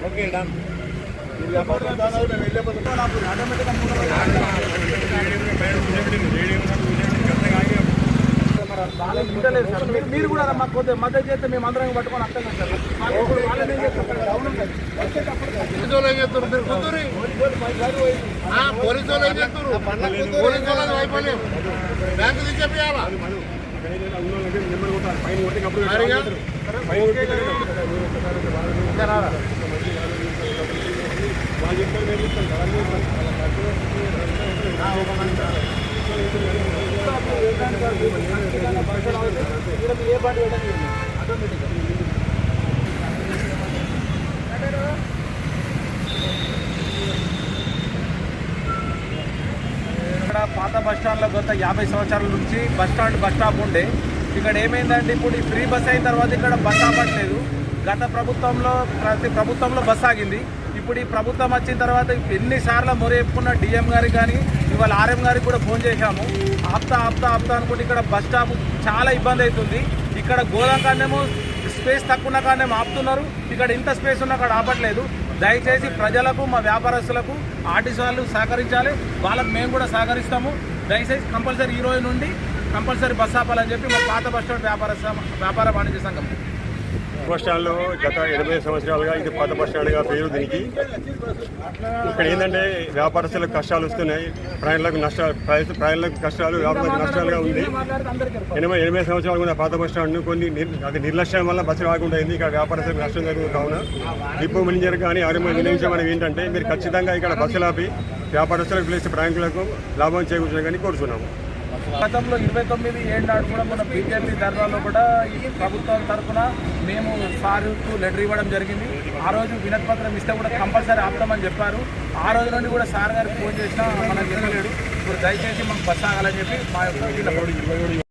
Okay done మీరు కూడా మాకు కొద్దిగా మద్దతు చేస్తే మేము అందరం పట్టుకొని అర్థం సార్ పోలీసు ఏం చేస్తారు మీరు కూతురు పోలీసు ఏం చేస్తారు పోలీసు వాళ్ళని అయిపోలేము బ్యాంకు తెచ్చేయాలా ఏ పార్టీ ఆటోమేటిక్గా పాత బస్టాండ్లో గత 50 సంవత్సరాల నుంచి బస్ స్టాప్ ఉండే ఇక్కడ ఏమైందంటే ఇప్పుడు ఈ ఫ్రీ బస్ అయిన తర్వాత ఇక్కడ బస్ ఆపట్లేదు. గత ప్రభుత్వంలో ప్రతి ప్రభుత్వంలో బస్ ఆగింది. ఇప్పుడు ఈ ప్రభుత్వం వచ్చిన తర్వాత ఎన్నిసార్లు మొరేపుకున్న డిఎం గారికి కానీ ఇవాళ ఆర్ఎం గారికి కూడా ఫోన్ చేశాము. ఆపుతా అనుకుంటే ఇక్కడ బస్ స్టాప్ చాలా ఇబ్బంది అవుతుంది. ఇక్కడ గోదాం కాడనేమో స్పేస్ తక్కువ ఉన్న కాడనేమో ఆపుతున్నారు, ఇక్కడ ఇంత స్పేస్ ఉన్న కాడ ఆపట్లేదు. దయచేసి ప్రజలకు మా వ్యాపారస్తులకు ఆర్టీసీ వాళ్ళు సహకరించాలి, వాళ్ళకు మేము కూడా సహకరిస్తాము. దయచేసి కంపల్సరీ ఈ రోజు నుండి కంపల్సరీ బస్ ఆపాలని చెప్పి మా పాత బస్టాండ్ వ్యాపార వాణిజ్య సంఘం. బస్టాండ్లో గత 80 సంవత్సరాలుగా ఇది పాత బస్టాండ్గా పేరు దీనికి. ఇక్కడ ఏంటంటే వ్యాపారస్తులకు కష్టాలు వస్తున్నాయి, ప్రయాణాలకు కష్టాలు, వ్యాపారులకు నష్టాలుగా ఉంది. 80 సంవత్సరాలు ఉన్న పాత బస్టాండ్ను కొన్ని నిర్లక్ష్యం వల్ల బస్సు రాకుండా అయింది. ఇక్కడ వ్యాపారస్తులకు నష్టం జరుగుతుంది. కావున డిపో మేనేజర్ కానీ ఆర్ఎంఐ నిర్ణయించమని ఏంటంటే మీరు ఖచ్చితంగా ఇక్కడ బస్సులు ఆపి వ్యాపారస్తులకు ప్లేస్ ప్రయాణికులకు లాభం చేకూర్చడం కానీ కోరుతున్నాము. గతంలో 29 నాడు కూడా మన బీజేపీ ధర్నాలో కూడా ఈ ప్రభుత్వం తరఫున మేము సార్కు లెటర్ ఇవ్వడం జరిగింది. ఆ రోజు వినతి పత్రం ఇస్తే కూడా కంపల్సరీ ఆపుతామని చెప్పారు. ఆ రోజు నుండి కూడా సార్ గారికి ఫోన్ చేసినా మనకు వినలేడు. ఇప్పుడు దయచేసి మాకు బస్ ఆగాలని చెప్పి మా యొక్క